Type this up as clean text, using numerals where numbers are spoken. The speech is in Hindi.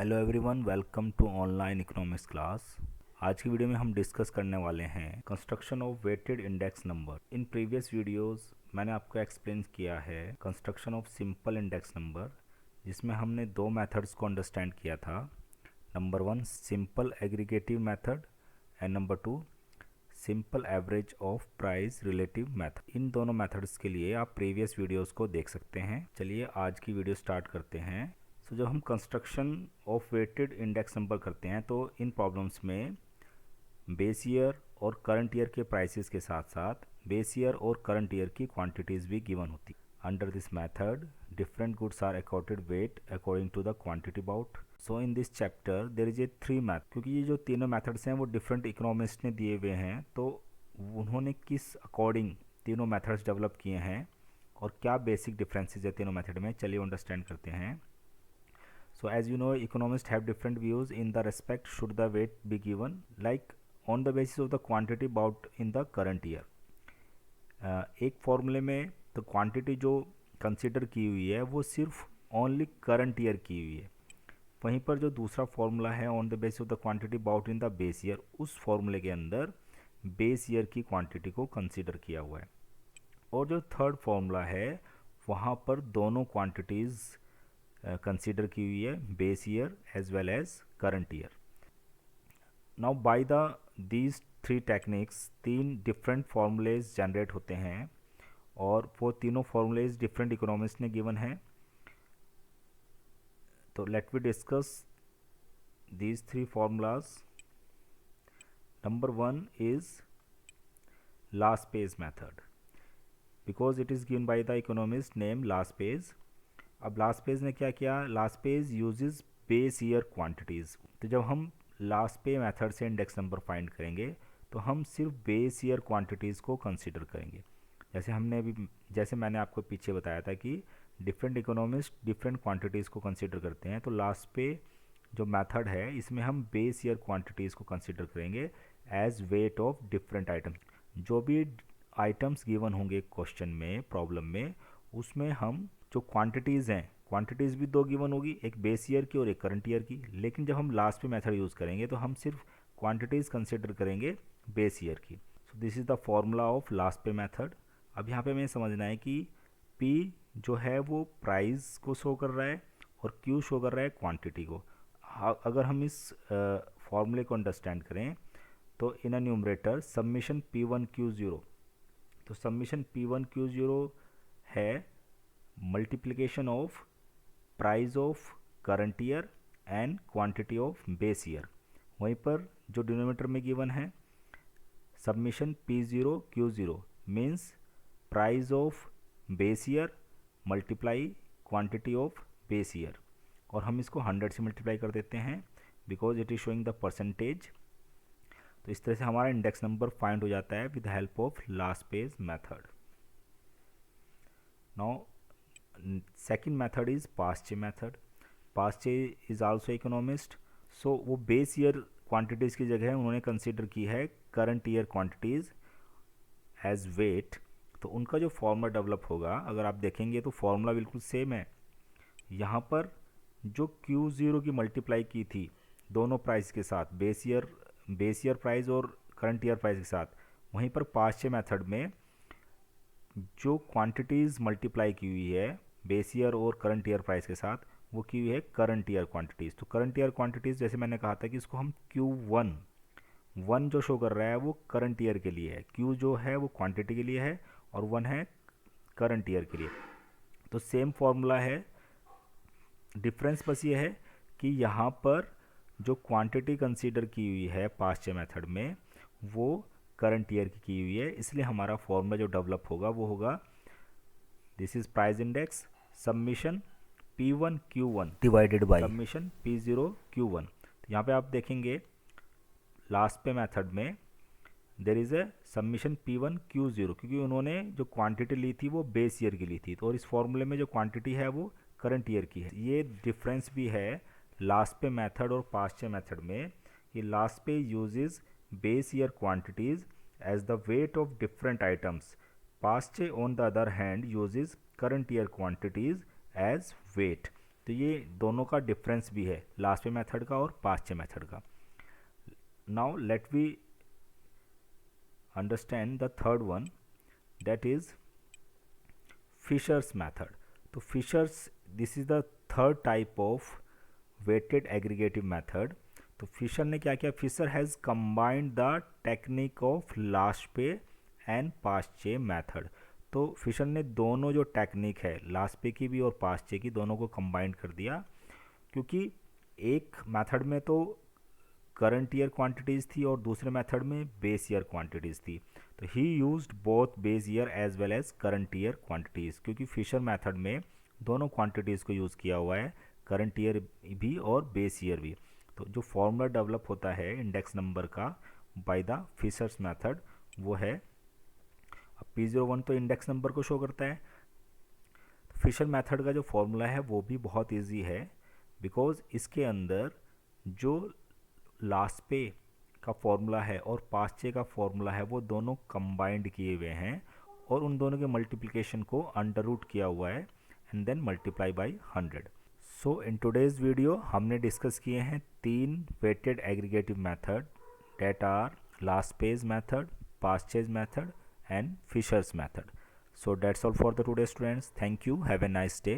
Hello everyone, welcome to online economics class. आज की वीडियो में हम डिस्कस करने वाले हैं construction of weighted index number. In previous videos मैंने आपको एक्सप्लेन किया है construction of simple index number, जिसमें हमने दो मेथड्स को अंडरस्टैंड किया था। Number 1 simple aggregative method and number 2 simple average of price relative method. इन दोनों मेथड्स के लिए आप प्रीवियस वीडियोस को देख सकते हैं। चलिए आज की वीडियो स्टार्ट करते हैं। जब हम construction of weighted index number करते हैं तो इन प्रॉब्लम्स में बेस ईयर और करंट ईयर के प्राइसेस के साथ साथ बेस ईयर और करंट ईयर की क्वांटिटीज़ भी गिवन होती। Under this method different goods are accorded weight according to the quantity bought. So in this chapter there is a 3 math, क्योंकि ये जो तीनों मेथड्स हैं वो डिफरेंट इकोनॉमिस्ट ने दिए हुए हैं, तो उन्होंने किस अकॉर्डिंग तीनों मेथड्स डेवलप किए हैं और क्या बेसिक डिफरेंसेस है तीनों मेथड में, चलिए अंडरस्टैंड करते हैं। So as you know, economists have different views in the respect should the weight be given, like on the basis of the quantity bought in the current year. एक फॉर्मूले में तो क्वांटिटी जो कंसिडर की हुई है वो सिर्फ ओनली करंट ईयर की हुई है। वहीं पर जो दूसरा फॉर्मूला है on the basis of the quantity bought in the base year, उस फॉर्मूले के अंदर बेस ईयर की क्वांटिटी को कंसिडर किया हुआ है। और जो थर्ड फॉर्मूला है वहाँ पर दोनों क्वांटिटीज़ कंसिडर की हुई है, base year as well as current year. Now by the these 3 techniques 3 different formulas generate होते हैं और वो तीनों फॉर्मूलेज डिफरेंट इकोनॉमिस्ट ने गिवन है। तो let we discuss these 3 formulas. Number 1 is Laspeyres method, because it is given by the economist name Laspeyres. अब लास्पेज ने क्या किया, Laspeyres uses base year quantities. तो जब हम लास्पे मेथड से इंडेक्स नंबर फाइंड करेंगे तो हम सिर्फ बेस ईयर क्वांटिटीज़ को कंसीडर करेंगे। जैसे मैंने आपको पीछे बताया था कि डिफरेंट इकोनॉमिस्ट डिफरेंट क्वांटिटीज़ को कंसीडर करते हैं, तो लास्पे जो मेथड है इसमें हम बेस ईयर क्वांटिटीज़ को कंसीडर करेंगे as weight of different items. जो भी आइटम्स गिवन होंगे क्वेश्चन में, प्रॉब्लम में, उसमें हम जो क्वांटिटीज़ हैं, क्वांटिटीज़ भी 2 गिवन होगी, एक बेस ईयर की और एक करंट ईयर की। लेकिन जब हम लास्ट पे मेथड यूज़ करेंगे तो हम सिर्फ क्वांटिटीज़ कंसिडर करेंगे बेस ईयर की। So this is the formula of लास्ट पे मेथड। अब यहाँ पे हमें समझना है कि P जो है वो प्राइस को शो कर रहा है और Q शो कर रहा है क्वांटिटी को। अगर हम इस फॉर्मूले को अंडरस्टैंड करें तो इन a numerator submission P1 Q0, तो सबमिशन P1 Q0 है multiplication of price of current year and quantity of base year. वहीं पर जो डिनोमिनेटर में गिवन है submission P0 Q0 means price of base year multiply quantity of base year, और हम इसको 100 से मल्टीप्लाई कर देते हैं because it is showing the percentage. तो इस तरह से हमारा इंडेक्स नंबर फाइंड हो जाता है with the help of Laspeyres method. Now second method is Paasche method. Paasche is also economist. So वो बेस ईयर क्वांटिटीज़ की जगह उन्होंने कंसीडर की है current year quantities as weight. तो उनका जो फॉर्मूला डेवलप होगा, अगर आप देखेंगे तो फॉर्मूला बिल्कुल सेम है। यहाँ पर जो Q0 की मल्टीप्लाई की थी दोनों प्राइस के साथ, बेस ईयर प्राइस और करंट ईयर प्राइस के साथ, वहीं पर पास्चे मेथड में जो क्वांटिटीज़ मल्टीप्लाई की हुई है बेस ईयर और करंट ईयर प्राइस के साथ, वो की हुई है करंट ईयर क्वांटिटीज़। तो करंट ईयर क्वांटिटीज़ जैसे मैंने कहा था कि इसको हम Q1 जो शो कर रहा है वो करंट ईयर के लिए है, Q जो है वो क्वांटिटी के लिए है और 1 है करंट ईयर के लिए। तो सेम फॉर्मूला है, डिफरेंस बस ये है कि यहाँ पर जो क्वांटिटी कंसीडर की हुई है पास्चे मेथड में वो करंट ईयर की हुई है, इसलिए हमारा फॉर्मूला जो डेवलप होगा वो होगा this is price index submission P1 Q1 divided by submission P0 Q1। तो यहाँ पे आप देखेंगे लास्ट पे मेथड में there is a submission P1 Q0, क्योंकि उन्होंने जो क्वांटिटी ली थी वो बेस ईयर की ली थी, तो और इस फॉर्मूले में जो क्वांटिटी है वो करंट ईयर की है। ये डिफरेंस भी है लास्ट पे मेथड और पास्चे मेथड में कि लास्ट पे uses base year quantities as the weight of different items, Paasche on the other hand uses current year quantities as weight. तो ये दोनों का डिफरेंस भी है, लास्ट पे मेथड का और पास्ट चे मेथड का। Now let we understand the third one, that is Fisher's method. तो Fisher's, this is the third type of weighted aggregative method. तो फिशर ने क्या किया, Fisher has combined the technique of लास्ट पे एंड पास्ट चे मेथड। तो फिशर ने दोनों जो टेक्निक है, लास्ट पे की भी और पास्ट चे की, दोनों को कंबाइंड कर दिया। क्योंकि एक मेथड में तो करंट ईयर क्वांटिटीज़ थी और दूसरे मेथड में बेस ईयर क्वांटिटीज़ थी। तो he used both base year as well as current year quantities, क्योंकि फिशर मेथड में दोनों क्वांटिटीज़ को यूज़ किया हुआ है, करंट ईयर भी और बेस ईयर भी। तो जो फॉर्मूला डेवलप होता है इंडेक्स नंबर का बाय द फिशर्स मेथड, वो है, अब P01 तो इंडेक्स नंबर को शो करता है। तो फिशर मेथड का जो फॉर्मूला है वो भी बहुत इजी है, बिकॉज इसके अंदर जो लास्ट पे का फॉर्मूला है और पास्ट चे का फॉर्मूला है वो दोनों कंबाइंड किए हुए हैं और उन दोनों के मल्टीप्लिकेशन को अंडर रूट किया हुआ है and then multiply by 100। So in today's video हमने डिस्कस किए हैं 3 weighted aggregative method, that are Laspeyres method, Paasche method and Fisher's method. So that's all for the today students. Thank you. Have a nice day.